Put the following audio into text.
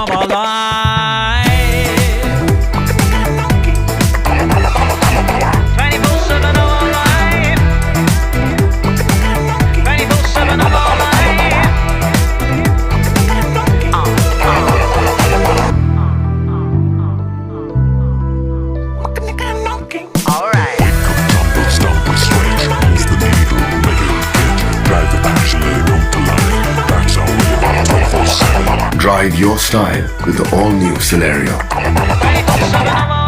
of our life. 24/7 of our life. 24/7 of our life. Alright. Tumble, stumble, stretch, move the needle, make it fit. Drive the passion, let it come to life. That's how we live 24/7. Drive your style with the all-new Celerio. 24/7 of our